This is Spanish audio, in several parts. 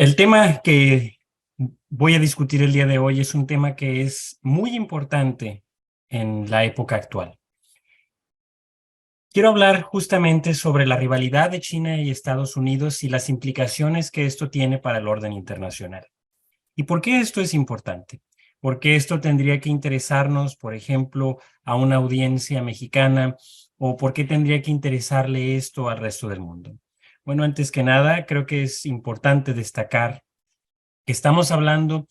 El tema que voy a discutir el día de hoy es un tema que es muy importante en la época actual. Quiero hablar justamente sobre la rivalidad de China y Estados Unidos y las implicaciones que esto tiene para el orden internacional. ¿Y por qué esto es importante? ¿Por qué esto tendría que interesarnos, por ejemplo, a una audiencia mexicana? ¿O por qué tendría que interesarle esto al resto del mundo? Bueno, antes que nada, creo que es importante destacar que estamos hablando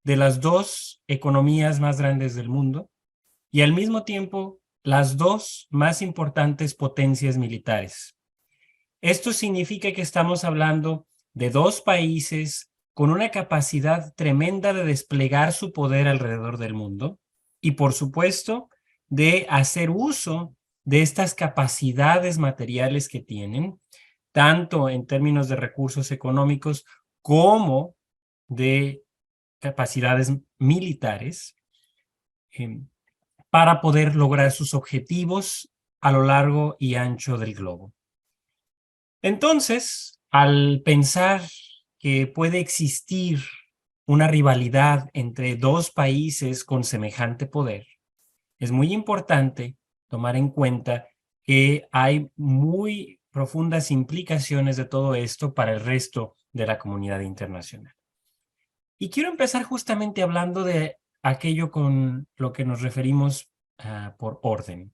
de las dos economías más grandes del mundo y al mismo tiempo las dos más importantes potencias militares. Esto significa que estamos hablando de dos países con una capacidad tremenda de desplegar su poder alrededor del mundo y, por supuesto, de hacer uso de estas capacidades materiales que tienen, tanto en términos de recursos económicos como de capacidades militares eh, para poder lograr sus objetivos a lo largo y ancho del globo. Entonces, al pensar que puede existir una rivalidad entre dos países con semejante poder, es muy importante tomar en cuenta que hay muy profundas implicaciones de todo esto para el resto de la comunidad internacional. Y quiero empezar justamente hablando de aquello con lo que nos referimos por orden.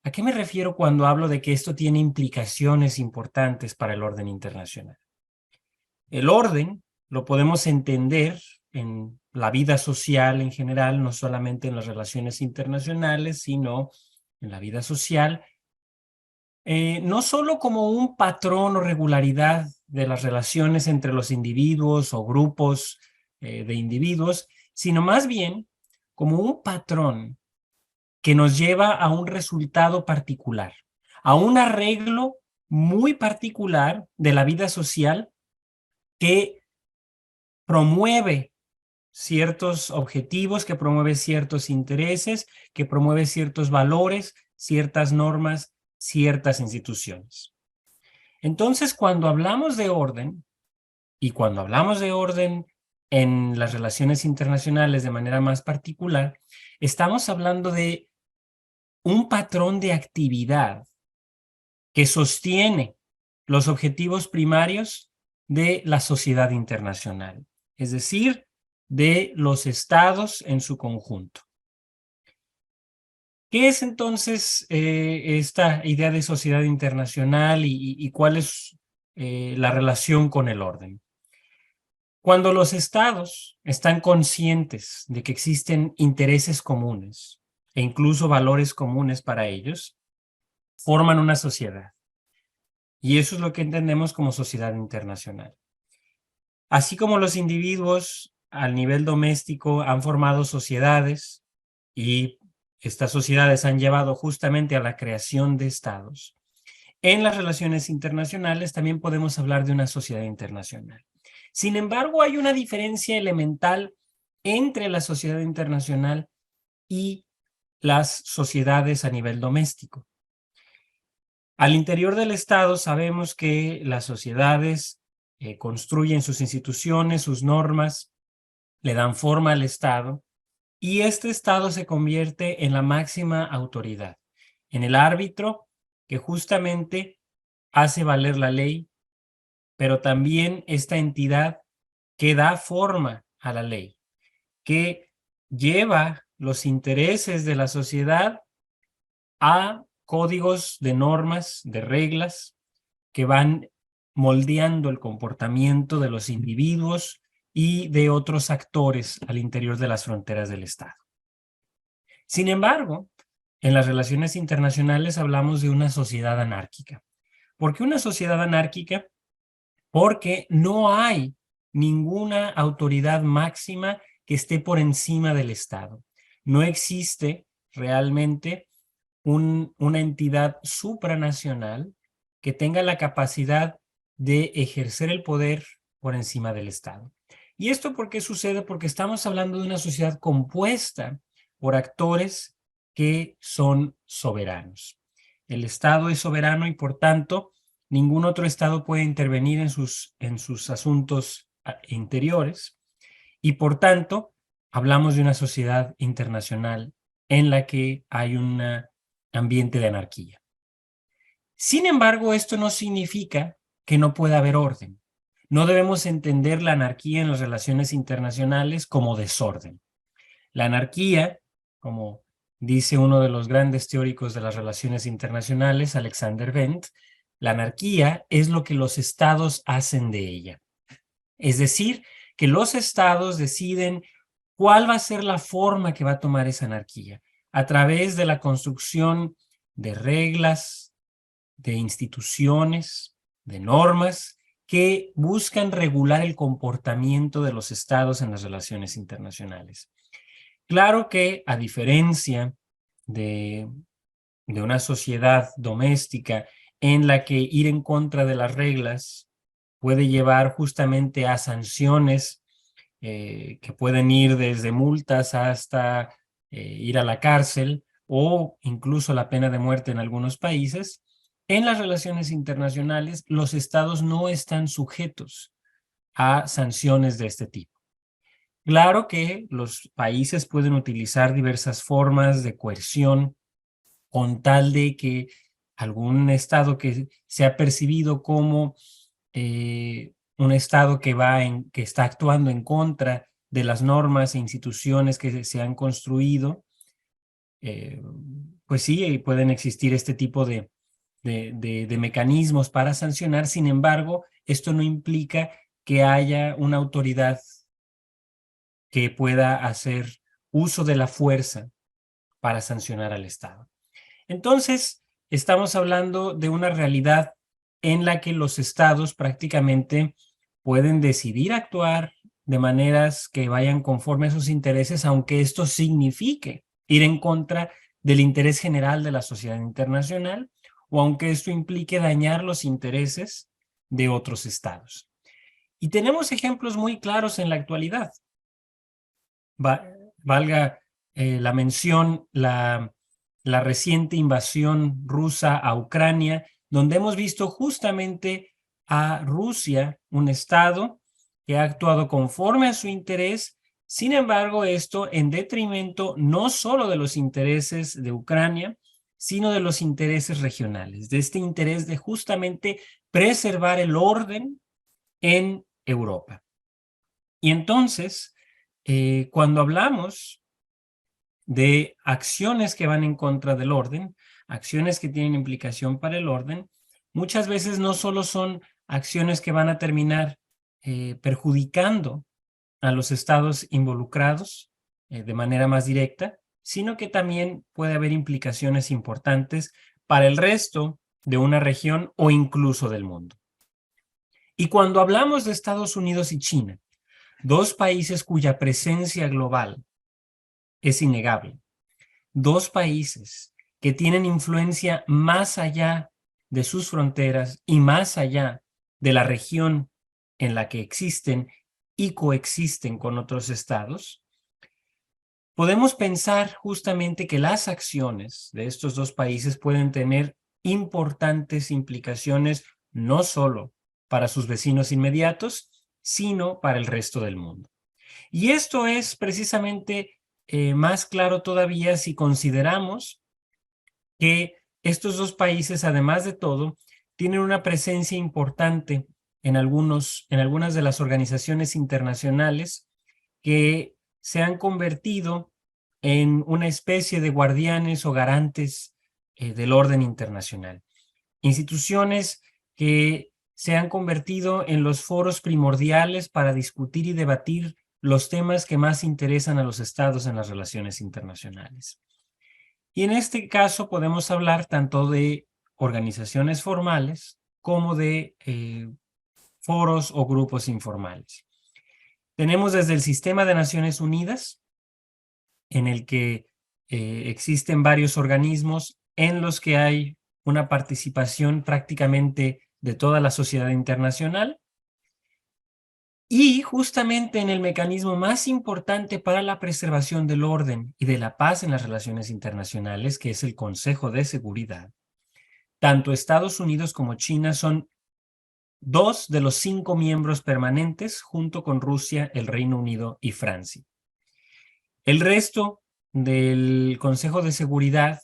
¿A qué me refiero cuando hablo de que esto tiene implicaciones importantes para el orden internacional? El orden lo podemos entender en la vida social en general, no solamente en las relaciones internacionales, sino en la vida social, no solo como un patrón o regularidad de las relaciones entre los individuos o grupos de individuos, sino más bien como un patrón que nos lleva a un resultado particular, a un arreglo muy particular de la vida social que promueve ciertos objetivos, que promueve ciertos intereses, que promueve ciertos valores, ciertas normas, ciertas instituciones. Entonces, cuando hablamos de orden, y cuando hablamos de orden en las relaciones internacionales de manera más particular, estamos hablando de un patrón de actividad que sostiene los objetivos primarios de la sociedad internacional, es decir, de los estados en su conjunto. ¿Qué es entonces esta idea de sociedad internacional y cuál es la relación con el orden? Cuando los estados están conscientes de que existen intereses comunes e incluso valores comunes para ellos, forman una sociedad. Y eso es lo que entendemos como sociedad internacional. Así como los individuos al nivel doméstico han formado sociedades y estas sociedades han llevado justamente a la creación de estados, en las relaciones internacionales también podemos hablar de una sociedad internacional. Sin embargo, hay una diferencia elemental entre la sociedad internacional y las sociedades a nivel doméstico. Al interior del Estado sabemos que las sociedades construyen sus instituciones, sus normas, le dan forma al Estado y este Estado se convierte en la máxima autoridad, en el árbitro que justamente hace valer la ley, pero también esta entidad que da forma a la ley, que lleva los intereses de la sociedad a códigos de normas, de reglas, que van moldeando el comportamiento de los individuos y de otros actores al interior de las fronteras del Estado. Sin embargo, en las relaciones internacionales hablamos de una sociedad anárquica. ¿Por qué una sociedad anárquica? Porque no hay ninguna autoridad máxima que esté por encima del Estado. No existe realmente una entidad supranacional que tenga la capacidad de ejercer el poder por encima del Estado. ¿Y esto por qué sucede? Porque estamos hablando de una sociedad compuesta por actores que son soberanos. El Estado es soberano y por tanto ningún otro Estado puede intervenir en sus asuntos interiores y por tanto hablamos de una sociedad internacional en la que hay un ambiente de anarquía. Sin embargo, esto no significa que no pueda haber orden. No debemos entender la anarquía en las relaciones internacionales como desorden. La anarquía, como dice uno de los grandes teóricos de las relaciones internacionales, Alexander Wendt, la anarquía es lo que los estados hacen de ella. Es decir, que los estados deciden cuál va a ser la forma que va a tomar esa anarquía, a través de la construcción de reglas, de instituciones, de normas que buscan regular el comportamiento de los estados en las relaciones internacionales. Claro que, a diferencia de una sociedad doméstica en la que ir en contra de las reglas puede llevar justamente a sanciones que pueden ir desde multas hasta ir a la cárcel o incluso la pena de muerte en algunos países, en las relaciones internacionales los estados no están sujetos a sanciones de este tipo. Claro que los países pueden utilizar diversas formas de coerción con tal de que algún estado que se ha percibido como un estado que está actuando en contra de las normas e instituciones que se han construido, pues sí, pueden existir este tipo de mecanismos para sancionar. Sin embargo, esto no implica que haya una autoridad que pueda hacer uso de la fuerza para sancionar al Estado. Entonces, estamos hablando de una realidad en la que los estados prácticamente pueden decidir actuar de maneras que vayan conforme a sus intereses, aunque esto signifique ir en contra del interés general de la sociedad internacional o aunque esto implique dañar los intereses de otros estados. Y tenemos ejemplos muy claros en la actualidad. Valga la mención, la reciente invasión rusa a Ucrania, donde hemos visto justamente a Rusia, un estado que ha actuado conforme a su interés. Sin embargo, esto en detrimento no solo de los intereses de Ucrania, sino de los intereses regionales, de este interés de justamente preservar el orden en Europa. Y entonces, cuando hablamos de acciones que van en contra del orden, acciones que tienen implicación para el orden, muchas veces no solo son acciones que van a terminar perjudicando a los estados involucrados de manera más directa, sino que también puede haber implicaciones importantes para el resto de una región o incluso del mundo. Y cuando hablamos de Estados Unidos y China, dos países cuya presencia global es innegable, dos países que tienen influencia más allá de sus fronteras y más allá de la región en la que existen y coexisten con otros estados, podemos pensar justamente que las acciones de estos dos países pueden tener importantes implicaciones no solo para sus vecinos inmediatos, sino para el resto del mundo. Y esto es precisamente más claro todavía si consideramos que estos dos países, además de todo, tienen una presencia importante en algunas de las organizaciones internacionales que se han convertido en una especie de guardianes o garantes del orden internacional. Instituciones que se han convertido en los foros primordiales para discutir y debatir los temas que más interesan a los estados en las relaciones internacionales. Y en este caso podemos hablar tanto de organizaciones formales como de foros o grupos informales. Tenemos desde el Sistema de Naciones Unidas, en el que existen varios organismos en los que hay una participación prácticamente de toda la sociedad internacional, y justamente en el mecanismo más importante para la preservación del orden y de la paz en las relaciones internacionales, que es el Consejo de Seguridad, tanto Estados Unidos como China son 2 de los 5 miembros permanentes, junto con Rusia, el Reino Unido y Francia. El resto del Consejo de Seguridad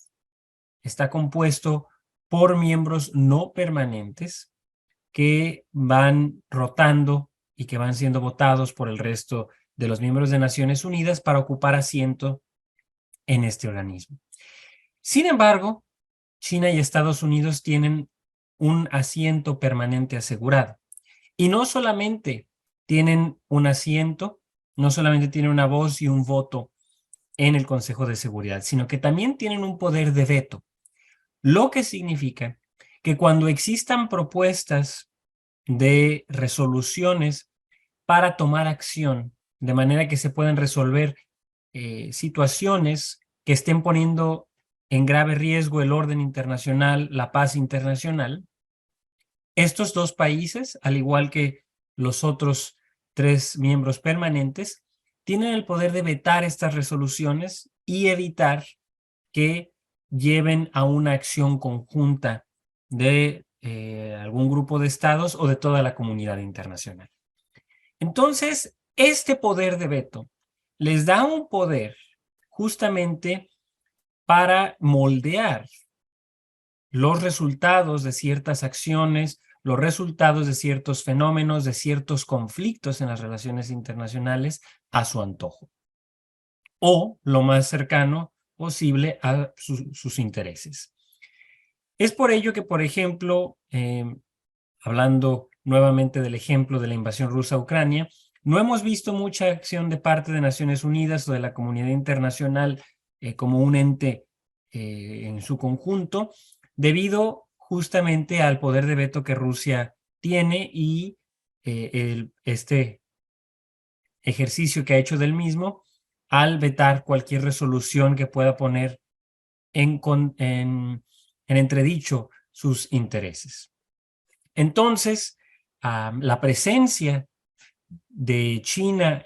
está compuesto por miembros no permanentes que van rotando y que van siendo votados por el resto de los miembros de Naciones Unidas para ocupar asiento en este organismo. Sin embargo, China y Estados Unidos tienen un asiento permanente asegurado. Y no solamente tienen un asiento, no solamente tienen una voz y un voto en el Consejo de Seguridad, sino que también tienen un poder de veto, lo que significa que cuando existan propuestas de resoluciones para tomar acción, de manera que se puedan resolver situaciones que estén poniendo en grave riesgo el orden internacional, la paz internacional, estos 2 países, al igual que los otros 3 miembros permanentes, tienen el poder de vetar estas resoluciones y evitar que lleven a una acción conjunta de algún grupo de estados o de toda la comunidad internacional. Entonces, este poder de veto les da un poder justamente para moldear los resultados de ciertas acciones, los resultados de ciertos fenómenos, de ciertos conflictos en las relaciones internacionales a su antojo, o lo más cercano posible a sus intereses. Es por ello que, por ejemplo, hablando nuevamente del ejemplo de la invasión rusa a Ucrania, no hemos visto mucha acción de parte de Naciones Unidas o de la comunidad internacional como un ente en su conjunto, debido justamente al poder de veto que Rusia tiene y este ejercicio que ha hecho del mismo al vetar cualquier resolución que pueda poner en entredicho sus intereses. Entonces, la presencia de China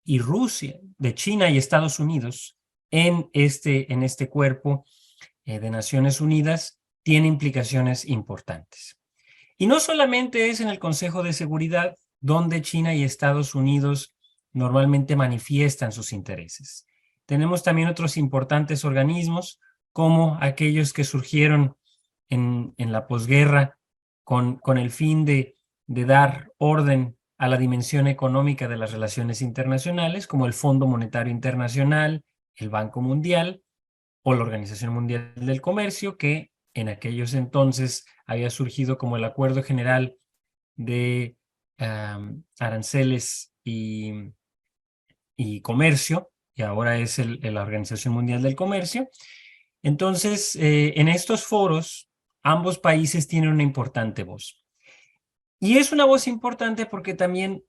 y Rusia, de China y Estados Unidos en este cuerpo de Naciones Unidas tiene implicaciones importantes. Y no solamente es en el Consejo de Seguridad donde China y Estados Unidos normalmente manifiestan sus intereses. Tenemos también otros importantes organismos como aquellos que surgieron en la posguerra con el fin de dar orden a la dimensión económica de las relaciones internacionales, como el Fondo Monetario Internacional, el Banco Mundial o la Organización Mundial del Comercio, que en aquellos entonces había surgido como el Acuerdo General de Aranceles y Comercio, y ahora es la Organización Mundial del Comercio. Entonces, en estos foros, ambos países tienen una importante voz. Y es una voz importante porque también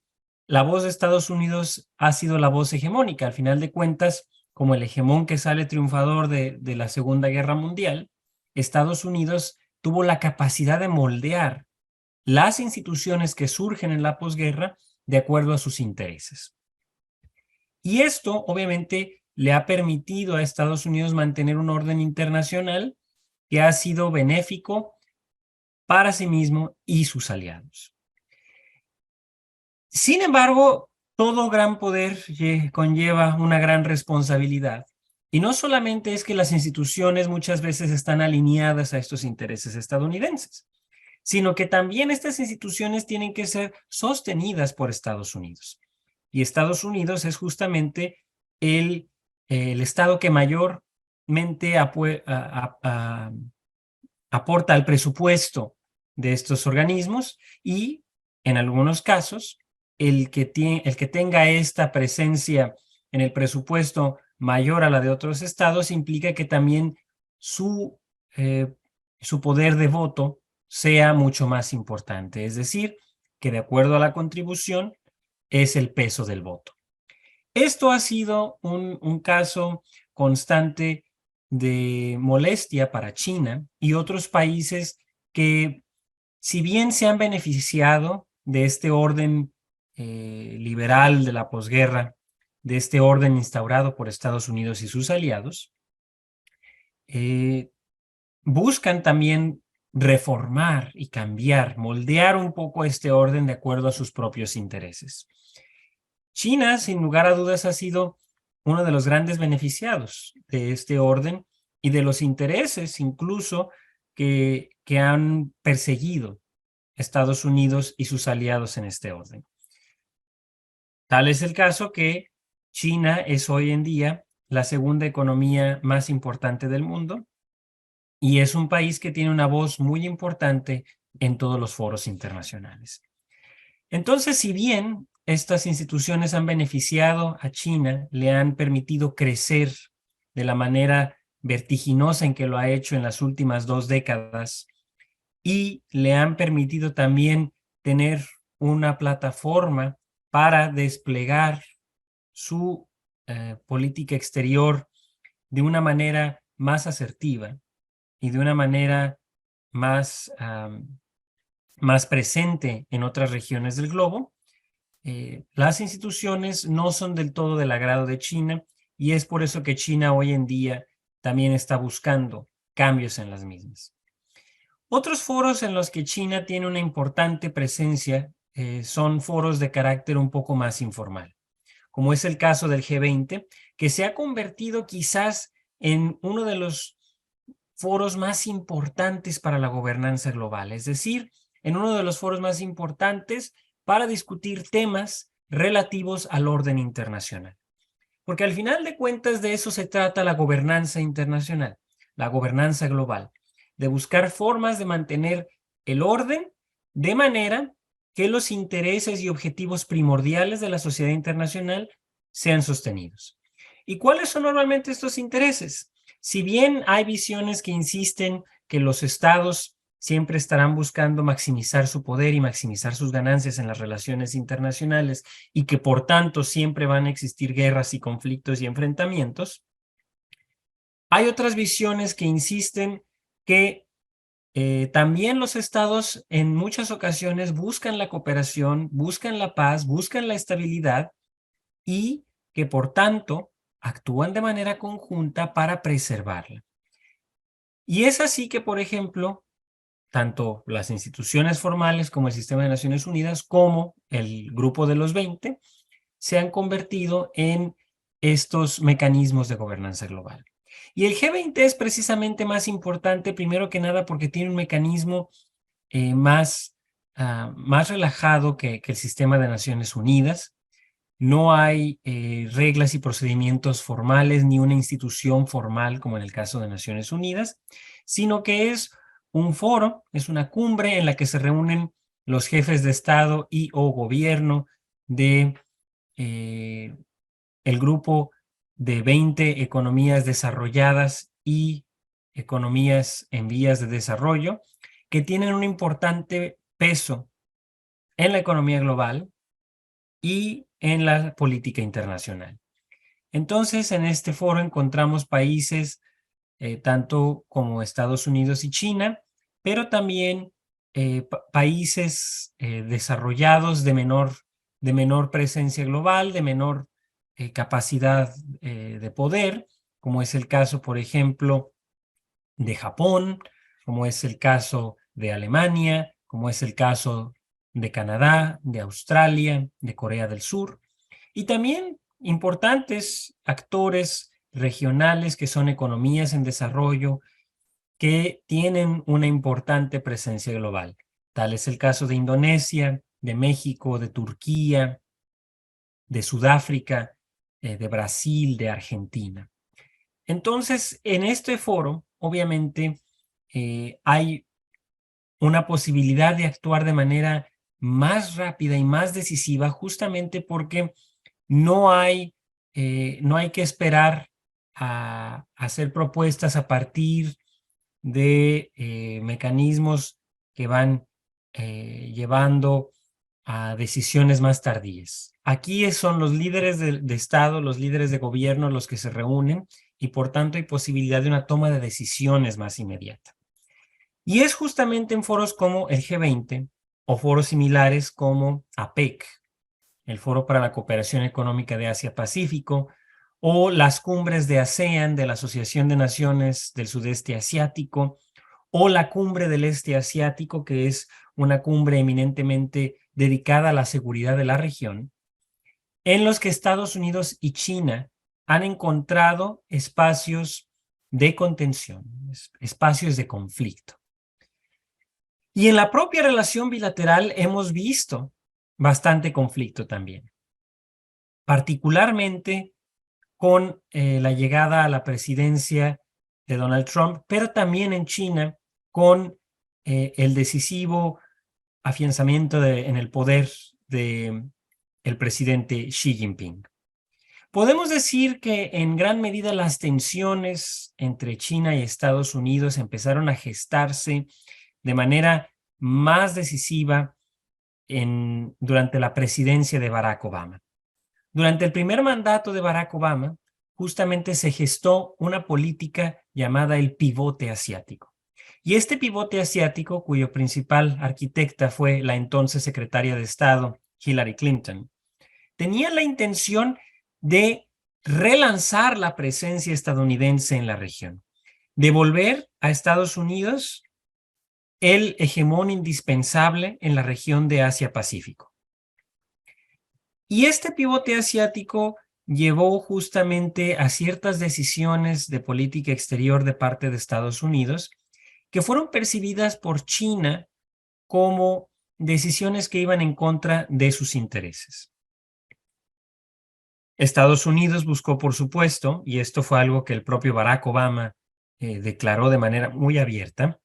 la voz de Estados Unidos ha sido la voz hegemónica. Al final de cuentas, como el hegemón que sale triunfador de la Segunda Guerra Mundial, Estados Unidos tuvo la capacidad de moldear las instituciones que surgen en la posguerra de acuerdo a sus intereses. Y esto, obviamente, le ha permitido a Estados Unidos mantener un orden internacional que ha sido benéfico para sí mismo y sus aliados. Sin embargo, todo gran poder conlleva una gran responsabilidad. Y no solamente es que las instituciones muchas veces están alineadas a estos intereses estadounidenses, sino que también estas instituciones tienen que ser sostenidas por Estados Unidos. Y Estados Unidos es justamente el estado que mayormente aporta al presupuesto de estos organismos y, en algunos casos, el que tenga esta presencia en el presupuesto mayor a la de otros estados implica que también su poder de voto sea mucho más importante. Es decir, que de acuerdo a la contribución es el peso del voto. Esto ha sido un caso constante de molestia para China y otros países que, si bien se han beneficiado de este orden liberal de la posguerra, de este orden instaurado por Estados Unidos y sus aliados, buscan también reformar y cambiar, moldear un poco este orden de acuerdo a sus propios intereses. China, sin lugar a dudas, ha sido uno de los grandes beneficiados de este orden y de los intereses incluso que han perseguido Estados Unidos y sus aliados en este orden. Tal es el caso que China es hoy en día la segunda economía más importante del mundo y es un país que tiene una voz muy importante en todos los foros internacionales. Entonces, si bien estas instituciones han beneficiado a China, le han permitido crecer de la manera vertiginosa en que lo ha hecho en las últimas 2 décadas y le han permitido también tener una plataforma para desplegar su política exterior de una manera más asertiva y de una manera más, más presente en otras regiones del globo. Las instituciones no son del todo del agrado de China y es por eso que China hoy en día también está buscando cambios en las mismas. Otros foros en los que China tiene una importante presencia son foros de carácter un poco más informal, como es el caso del G20, que se ha convertido quizás en uno de los foros más importantes para la gobernanza global, es decir, en uno de los foros más importantes para discutir temas relativos al orden internacional. Porque al final de cuentas de eso se trata la gobernanza internacional, la gobernanza global, de buscar formas de mantener el orden de manera que los intereses y objetivos primordiales de la sociedad internacional sean sostenidos. ¿Y cuáles son normalmente estos intereses? Si bien hay visiones que insisten que los estados siempre estarán buscando maximizar su poder y maximizar sus ganancias en las relaciones internacionales y que por tanto siempre van a existir guerras y conflictos y enfrentamientos, hay otras visiones que insisten que también los estados en muchas ocasiones buscan la cooperación, buscan la paz, buscan la estabilidad y que por tanto actúan de manera conjunta para preservarla. Y es así que, por ejemplo, tanto las instituciones formales como el Sistema de Naciones Unidas como el Grupo de los 20 se han convertido en estos mecanismos de gobernanza global. Y el G20 es precisamente más importante, primero que nada, porque tiene un mecanismo más relajado que el Sistema de Naciones Unidas. No hay reglas y procedimientos formales ni una institución formal como en el caso de Naciones Unidas, sino que es un foro, es una cumbre en la que se reúnen los jefes de Estado y o gobierno de el grupo de 20 economías desarrolladas y economías en vías de desarrollo que tienen un importante peso en la economía global y en la política internacional. Entonces, en este foro encontramos países tanto como Estados Unidos y China, pero también países desarrollados de menor presencia global, de menor capacidad de poder, como es el caso, por ejemplo, de Japón, como es el caso de Alemania, como es el caso de Canadá, de Australia, de Corea del Sur, y también importantes actores regionales que son economías en desarrollo que tienen una importante presencia global. Tal es el caso de Indonesia, de México, de Turquía, de Sudáfrica, de Brasil, de Argentina. Entonces, en este foro, obviamente, hay una posibilidad de actuar de manera más rápida y más decisiva, justamente porque no hay que esperar a hacer propuestas a partir de mecanismos que van llevando a decisiones más tardías. Aquí son los líderes de Estado, los líderes de gobierno los que se reúnen y por tanto hay posibilidad de una toma de decisiones más inmediata. Y es justamente en foros como el G20 o foros similares como APEC, el Foro para la Cooperación Económica de Asia-Pacífico, o las cumbres de ASEAN, de la Asociación de Naciones del Sudeste Asiático, o la Cumbre del Este Asiático, que es una cumbre eminentemente dedicada a la seguridad de la región, en los que Estados Unidos y China han encontrado espacios de contención, espacios de conflicto. Y en la propia relación bilateral hemos visto bastante conflicto también, particularmente con la llegada a la presidencia de Donald Trump, pero también en China con el decisivo afianzamiento en el poder de el presidente Xi Jinping. Podemos decir que en gran medida las tensiones entre China y Estados Unidos empezaron a gestarse de manera más decisiva durante la presidencia de Barack Obama. Durante el primer mandato de Barack Obama, justamente se gestó una política llamada el pivote asiático. Y este pivote asiático, cuyo principal arquitecta fue la entonces secretaria de Estado, Hillary Clinton, tenía la intención de relanzar la presencia estadounidense en la región, devolver a Estados Unidos el hegemón indispensable en la región de Asia-Pacífico. Y este pivote asiático llevó justamente a ciertas decisiones de política exterior de parte de Estados Unidos que fueron percibidas por China como decisiones que iban en contra de sus intereses. Estados Unidos buscó, por supuesto, y esto fue algo que el propio Barack Obama declaró de manera muy abierta,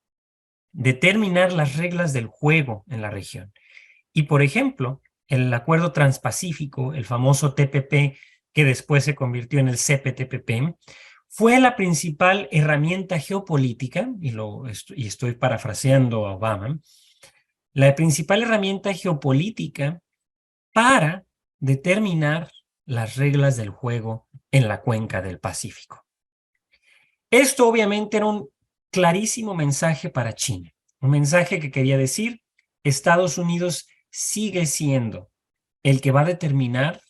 determinar las reglas del juego en la región. Y, por ejemplo, el Acuerdo Transpacífico, el famoso TPP, que después se convirtió en el CPTPP, fue la principal herramienta geopolítica, y estoy parafraseando a Obama, la principal herramienta geopolítica para determinar las reglas del juego en la cuenca del Pacífico. Esto obviamente era un clarísimo mensaje para China, un mensaje que quería decir: Estados Unidos sigue siendo el que va a determinar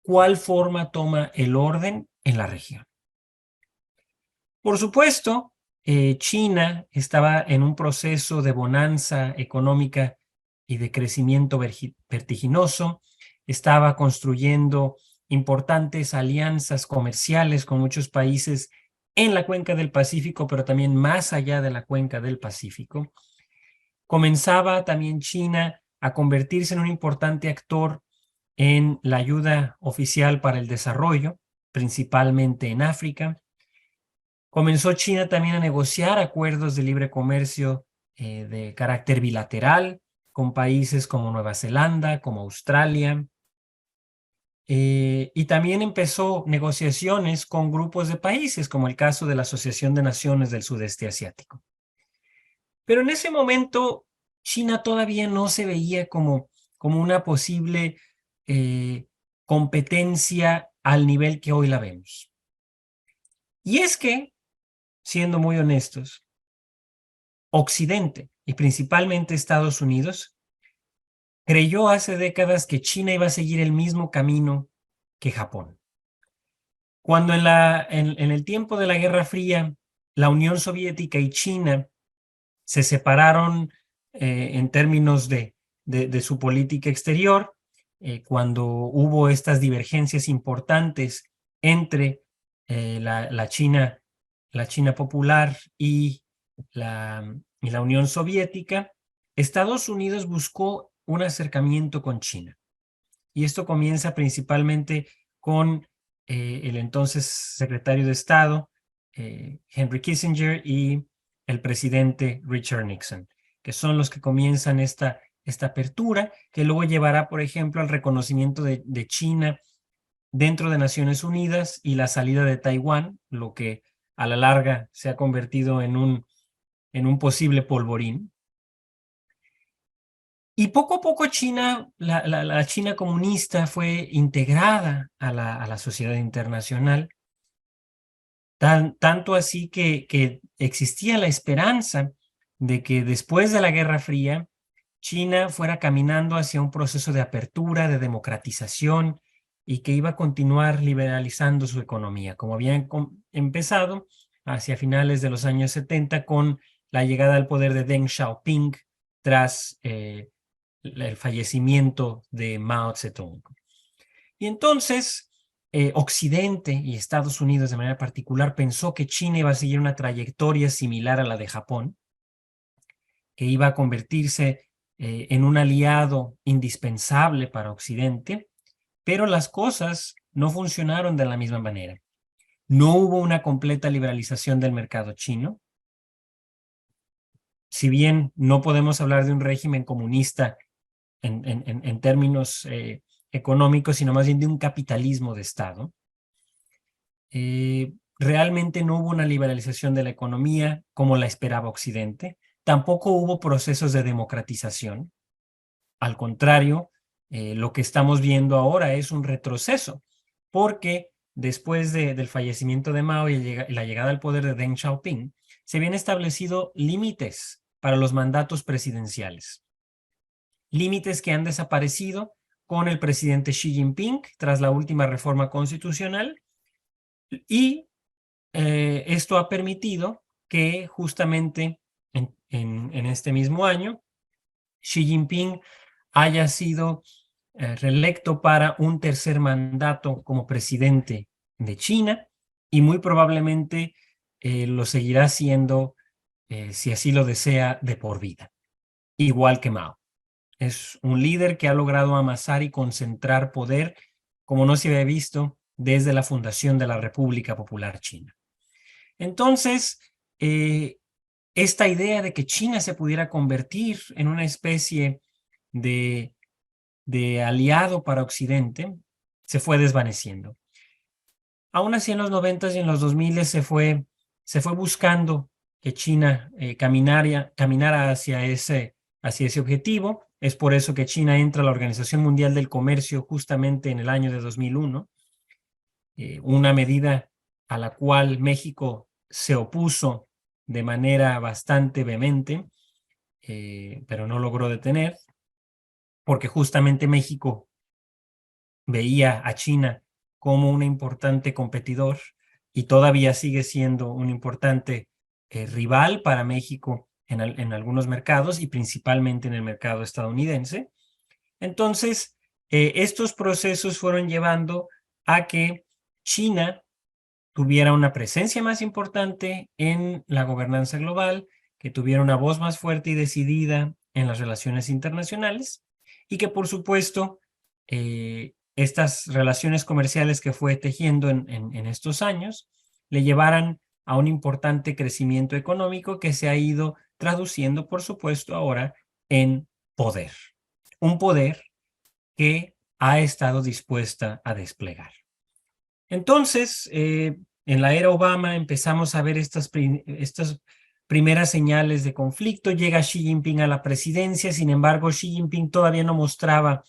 cuál forma toma el orden en la región. Por supuesto, China estaba en un proceso de bonanza económica y de crecimiento vertiginoso, estaba construyendo importantes alianzas comerciales con muchos países en la cuenca del Pacífico, pero también más allá de la cuenca del Pacífico. Comenzaba también China a convertirse en un importante actor en la ayuda oficial para el desarrollo, principalmente en África. Comenzó China también a negociar acuerdos de libre comercio de carácter bilateral con países como Nueva Zelanda, como Australia. Y también empezó negociaciones con grupos de países, como el caso de la Asociación de Naciones del Sudeste Asiático. Pero en ese momento, China todavía no se veía como una posible competencia al nivel que hoy la vemos. Y es que, siendo muy honestos, Occidente y principalmente Estados Unidos creyó hace décadas que China iba a seguir el mismo camino que Japón. Cuando en el tiempo de la Guerra Fría, la Unión Soviética y China se separaron en términos de su política exterior, cuando hubo estas divergencias importantes entre la China popular y la Unión Soviética, Estados Unidos buscó un acercamiento con China. Y esto comienza principalmente con el entonces secretario de Estado, Henry Kissinger, y el presidente Richard Nixon, que son los que comienzan esta apertura, que luego llevará, por ejemplo, al reconocimiento de China dentro de Naciones Unidas y la salida de Taiwán, lo que a la larga se ha convertido en un posible polvorín. Y poco a poco China, la China comunista fue integrada a la sociedad internacional, tanto así que existía la esperanza de que después de la Guerra Fría, China fuera caminando hacia un proceso de apertura, de democratización, y que iba a continuar liberalizando su economía, como habían empezado hacia finales de los años 70 con la llegada al poder de Deng Xiaoping tras el fallecimiento de Mao Zedong. Y entonces Occidente y Estados Unidos de manera particular pensó que China iba a seguir una trayectoria similar a la de Japón, que iba a convertirse en un aliado indispensable para Occidente, pero las cosas no funcionaron de la misma manera. No hubo una completa liberalización del mercado chino. Si bien no podemos hablar de un régimen comunista en términos económicos, sino más bien de un capitalismo de Estado, realmente no hubo una liberalización de la economía como la esperaba Occidente. Tampoco hubo procesos de democratización. Al contrario, lo que estamos viendo ahora es un retroceso, porque después del fallecimiento de Mao y la llegada al poder de Deng Xiaoping, se habían establecido límites para los mandatos presidenciales. Límites que han desaparecido con el presidente Xi Jinping tras la última reforma constitucional, y esto ha permitido que justamente en este mismo año Xi Jinping haya sido reelecto para un tercer mandato como presidente de China, y muy probablemente lo seguirá siendo, si así lo desea, de por vida, igual que Mao. Es un líder que ha logrado amasar y concentrar poder como no se había visto desde la fundación de la República Popular China. Entonces, esta idea de que China se pudiera convertir en una especie de aliado para Occidente se fue desvaneciendo. Aún así, en los 90 y en los 2000 se fue buscando que China caminara hacia ese objetivo. Es por eso que China entra a la Organización Mundial del Comercio justamente en el año de 2001, una medida a la cual México se opuso de manera bastante vehemente, pero no logró detener, porque justamente México veía a China como un importante competidor y todavía sigue siendo un importante rival para México en algunos mercados y principalmente en el mercado estadounidense. Entonces, estos procesos fueron llevando a que China tuviera una presencia más importante en la gobernanza global, que tuviera una voz más fuerte y decidida en las relaciones internacionales, y que por supuesto estas relaciones comerciales que fue tejiendo en estos años le llevaran a un importante crecimiento económico que se ha ido traduciendo, por supuesto, ahora en poder. Un poder que ha estado dispuesta a desplegar. Entonces, en la era Obama empezamos a ver estas primeras señales de conflicto. Llega Xi Jinping a la presidencia, sin embargo, Xi Jinping todavía no mostraba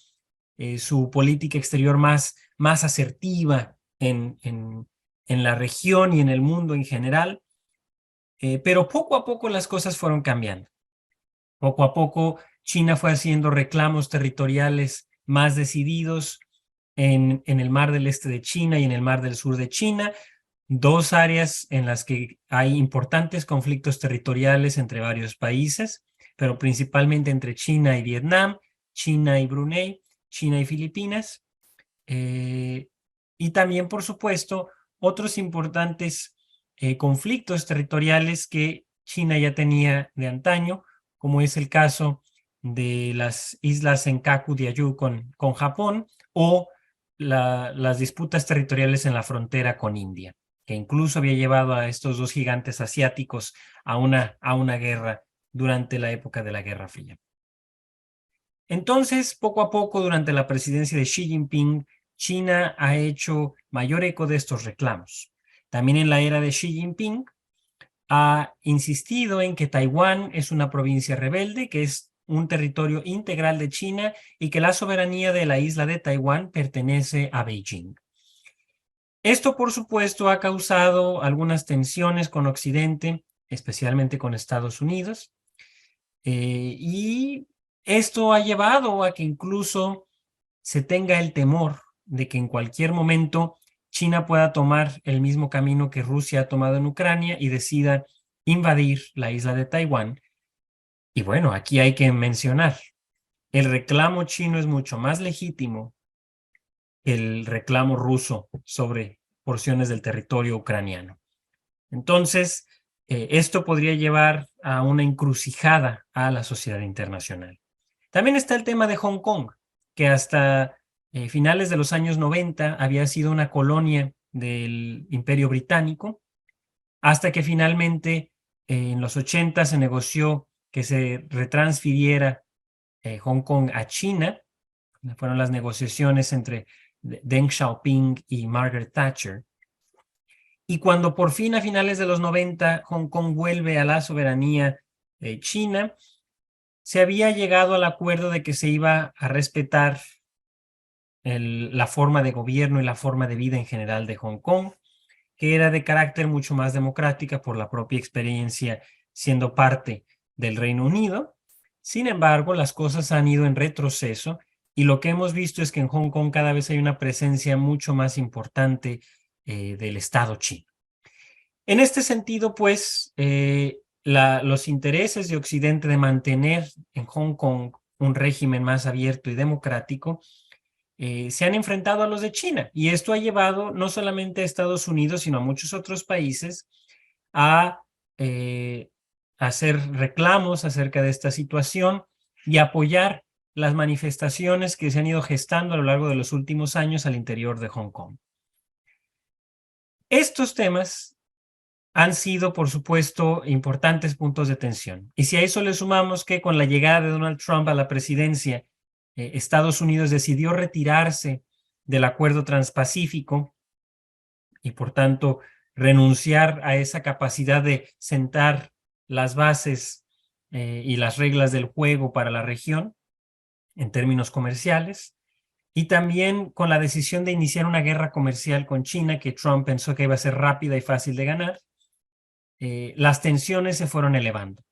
su política exterior más asertiva en la región y en el mundo en general, pero poco a poco las cosas fueron cambiando. Poco a poco China fue haciendo reclamos territoriales más decididos en el Mar del Este de China y en el Mar del Sur de China, dos áreas en las que hay importantes conflictos territoriales entre varios países, pero principalmente entre China y Vietnam, China y Brunei, China y Filipinas, y también, por supuesto, otros importantes conflictos territoriales que China ya tenía de antaño, como es el caso de las islas Senkaku Diaoyu con Japón, o las disputas territoriales en la frontera con India, que incluso había llevado a estos dos gigantes asiáticos a una guerra durante la época de la Guerra Fría. Entonces, poco a poco, durante la presidencia de Xi Jinping, China ha hecho mayor eco de estos reclamos. También en la era de Xi Jinping ha insistido en que Taiwán es una provincia rebelde, que es un territorio integral de China y que la soberanía de la isla de Taiwán pertenece a Beijing. Esto, por supuesto, ha causado algunas tensiones con Occidente, especialmente con Estados Unidos, y esto ha llevado a que incluso se tenga el temor de que en cualquier momento China pueda tomar el mismo camino que Rusia ha tomado en Ucrania y decida invadir la isla de Taiwán. Y bueno, aquí hay que mencionar, el reclamo chino es mucho más legítimo que el reclamo ruso sobre porciones del territorio ucraniano. Entonces, esto podría llevar a una encrucijada a la sociedad internacional. También está el tema de Hong Kong, que hasta finales de los años 90 había sido una colonia del Imperio Británico, hasta que finalmente en los 80 se negoció que se retransfiriera Hong Kong a China. Fueron las negociaciones entre Deng Xiaoping y Margaret Thatcher. Y cuando por fin a finales de los 90 Hong Kong vuelve a la soberanía china, se había llegado al acuerdo de que se iba a respetar la forma de gobierno y la forma de vida en general de Hong Kong, que era de carácter mucho más democrática por la propia experiencia siendo parte del Reino Unido. Sin embargo, las cosas han ido en retroceso y lo que hemos visto es que en Hong Kong cada vez hay una presencia mucho más importante del Estado chino. En este sentido, pues, los intereses de Occidente de mantener en Hong Kong un régimen más abierto y democrático se han enfrentado a los de China. Y esto ha llevado no solamente a Estados Unidos, sino a muchos otros países a hacer reclamos acerca de esta situación y apoyar las manifestaciones que se han ido gestando a lo largo de los últimos años al interior de Hong Kong. Estos temas han sido, por supuesto, importantes puntos de tensión. Y si a eso le sumamos que con la llegada de Donald Trump a la presidencia, Estados Unidos decidió retirarse del acuerdo transpacífico y, por tanto, renunciar a esa capacidad de sentar las bases y las reglas del juego para la región en términos comerciales. Y también con la decisión de iniciar una guerra comercial con China, que Trump pensó que iba a ser rápida y fácil de ganar, las tensiones se fueron elevando.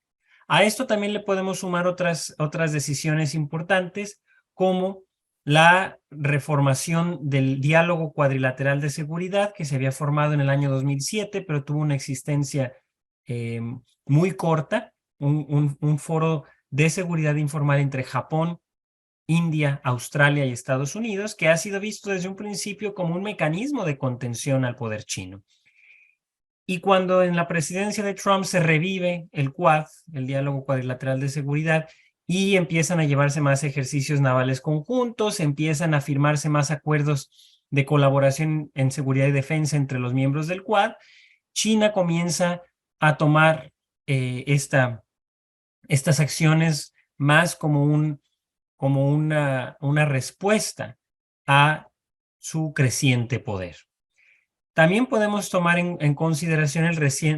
A esto también le podemos sumar otras decisiones importantes, como la reformación del diálogo cuadrilateral de seguridad que se había formado en el año 2007, pero tuvo una existencia muy corta, un foro de seguridad informal entre Japón, India, Australia y Estados Unidos, que ha sido visto desde un principio como un mecanismo de contención al poder chino. Y cuando en la presidencia de Trump se revive el Quad, el diálogo cuadrilateral de seguridad, y empiezan a llevarse más ejercicios navales conjuntos, empiezan a firmarse más acuerdos de colaboración en seguridad y defensa entre los miembros del Quad, China comienza a tomar estas acciones más como una respuesta a su creciente poder. También podemos tomar en consideración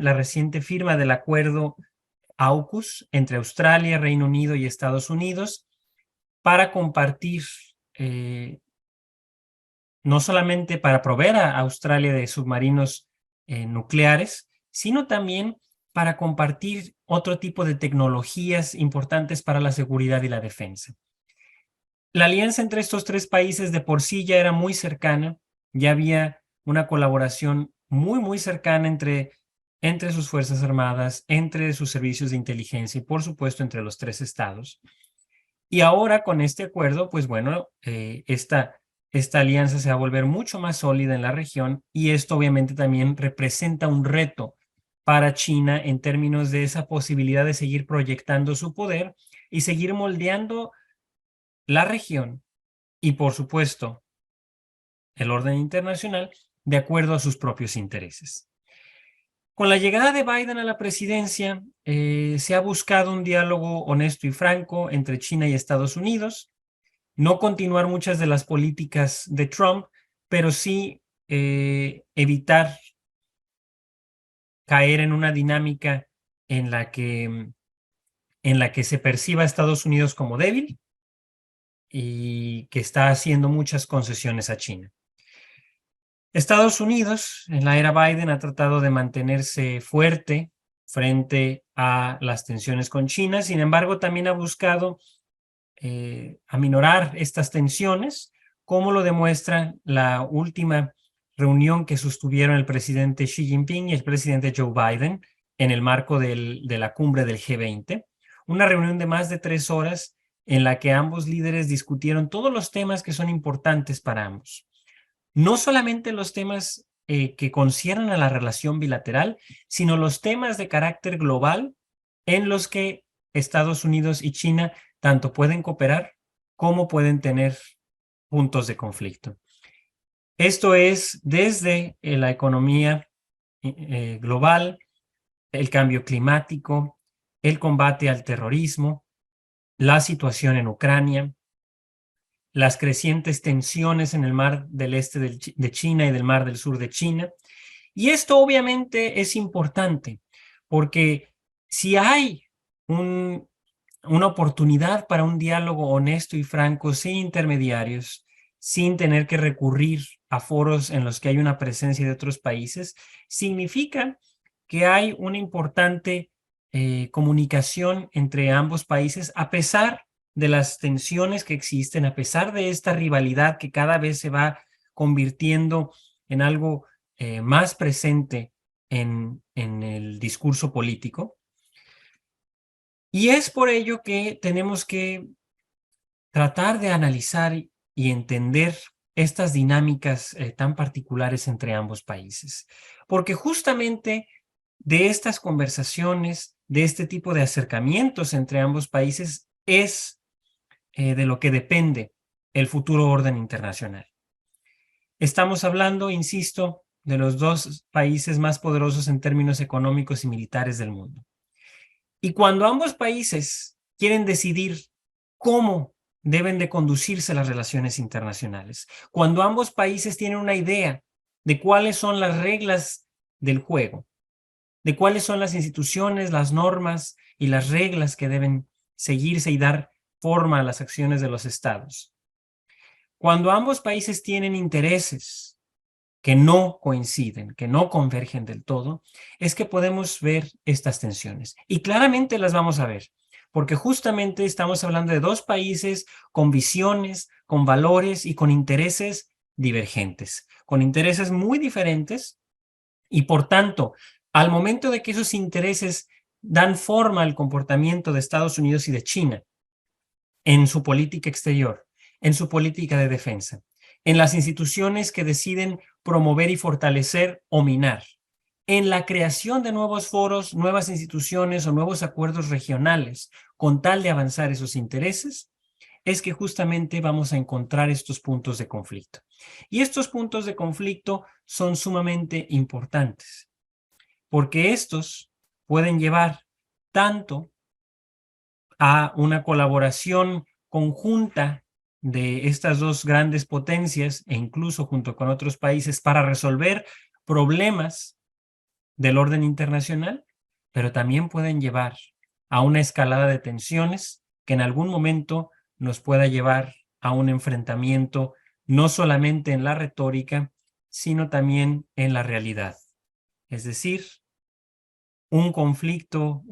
la reciente firma del acuerdo AUKUS entre Australia, Reino Unido y Estados Unidos para compartir, no solamente para proveer a Australia de submarinos nucleares, sino también para compartir otro tipo de tecnologías importantes para la seguridad y la defensa. La alianza entre estos tres países de por sí ya era muy cercana, ya había una colaboración muy cercana entre sus Fuerzas Armadas, entre sus servicios de inteligencia y, por supuesto, entre los tres estados. Y ahora con este acuerdo, pues bueno, esta alianza se va a volver mucho más sólida en la región y esto obviamente también representa un reto para China en términos de esa posibilidad de seguir proyectando su poder y seguir moldeando la región y, por supuesto, el orden internacional de acuerdo a sus propios intereses. Con la llegada de Biden a la presidencia, se ha buscado un diálogo honesto y franco entre China y Estados Unidos, no continuar muchas de las políticas de Trump, pero sí evitar caer en una dinámica en la que se perciba a Estados Unidos como débil y que está haciendo muchas concesiones a China. Estados Unidos, en la era Biden, ha tratado de mantenerse fuerte frente a las tensiones con China. Sin embargo, también ha buscado aminorar estas tensiones, como lo demuestra la última reunión que sostuvieron el presidente Xi Jinping y el presidente Joe Biden en el marco de la cumbre del G20, una reunión de más de 3 horas en la que ambos líderes discutieron todos los temas que son importantes para ambos. No solamente los temas que conciernen a la relación bilateral, sino los temas de carácter global en los que Estados Unidos y China tanto pueden cooperar como pueden tener puntos de conflicto. Esto es desde la economía global, el cambio climático, el combate al terrorismo, la situación en Ucrania, las crecientes tensiones en el mar del este de China y del mar del sur de China. Y esto obviamente es importante porque si hay una oportunidad para un diálogo honesto y franco, sin intermediarios, sin tener que recurrir a foros en los que hay una presencia de otros países, significa que hay una importante comunicación entre ambos países, a pesar de las tensiones que existen, a pesar de esta rivalidad que cada vez se va convirtiendo en algo más presente en el discurso político. Y es por ello que tenemos que tratar de analizar y entender estas dinámicas tan particulares entre ambos países. Porque justamente de estas conversaciones, de este tipo de acercamientos entre ambos países, es de lo que depende el futuro orden internacional. Estamos hablando, insisto, de los dos países más poderosos en términos económicos y militares del mundo. Y cuando ambos países quieren decidir cómo deben de conducirse las relaciones internacionales, cuando ambos países tienen una idea de cuáles son las reglas del juego, de cuáles son las instituciones, las normas y las reglas que deben seguirse y dar forma a las acciones de los estados. Cuando ambos países tienen intereses que no coinciden, que no convergen del todo, es que podemos ver estas tensiones. Y claramente las vamos a ver, porque justamente estamos hablando de dos países con visiones, con valores y con intereses divergentes, con intereses muy diferentes, y por tanto, al momento de que esos intereses dan forma al comportamiento de Estados Unidos y de China en su política exterior, en su política de defensa, en las instituciones que deciden promover y fortalecer o minar, en la creación de nuevos foros, nuevas instituciones o nuevos acuerdos regionales con tal de avanzar esos intereses, es que justamente vamos a encontrar estos puntos de conflicto. Y estos puntos de conflicto son sumamente importantes, porque estos pueden llevar tanto a una colaboración conjunta de estas dos grandes potencias e incluso junto con otros países para resolver problemas del orden internacional, pero también pueden llevar a una escalada de tensiones que en algún momento nos pueda llevar a un enfrentamiento no solamente en la retórica, sino también en la realidad. Es decir, un conflicto,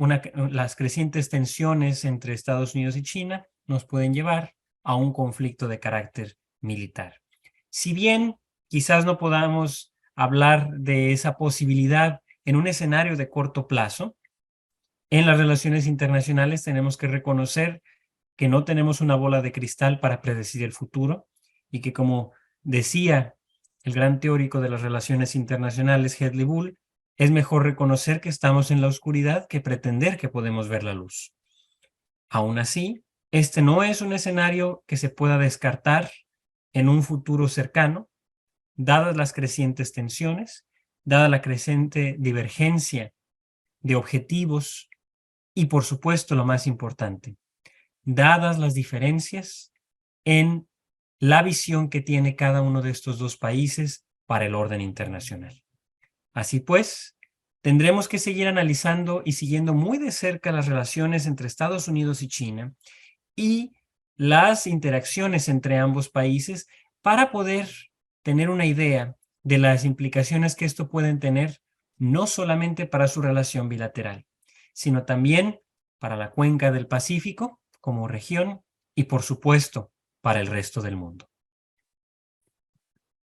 las crecientes tensiones entre Estados Unidos y China nos pueden llevar a un conflicto de carácter militar. Si bien quizás no podamos hablar de esa posibilidad en un escenario de corto plazo, en las relaciones internacionales tenemos que reconocer que no tenemos una bola de cristal para predecir el futuro y que, como decía el gran teórico de las relaciones internacionales, Hedley Bull, es mejor reconocer que estamos en la oscuridad que pretender que podemos ver la luz. Aún así, este no es un escenario que se pueda descartar en un futuro cercano, dadas las crecientes tensiones, dada la creciente divergencia de objetivos y, por supuesto, lo más importante, dadas las diferencias en la visión que tiene cada uno de estos dos países para el orden internacional. Así pues, tendremos que seguir analizando y siguiendo muy de cerca las relaciones entre Estados Unidos y China y las interacciones entre ambos países para poder tener una idea de las implicaciones que esto pueden tener no solamente para su relación bilateral, sino también para la cuenca del Pacífico como región y, por supuesto, para el resto del mundo.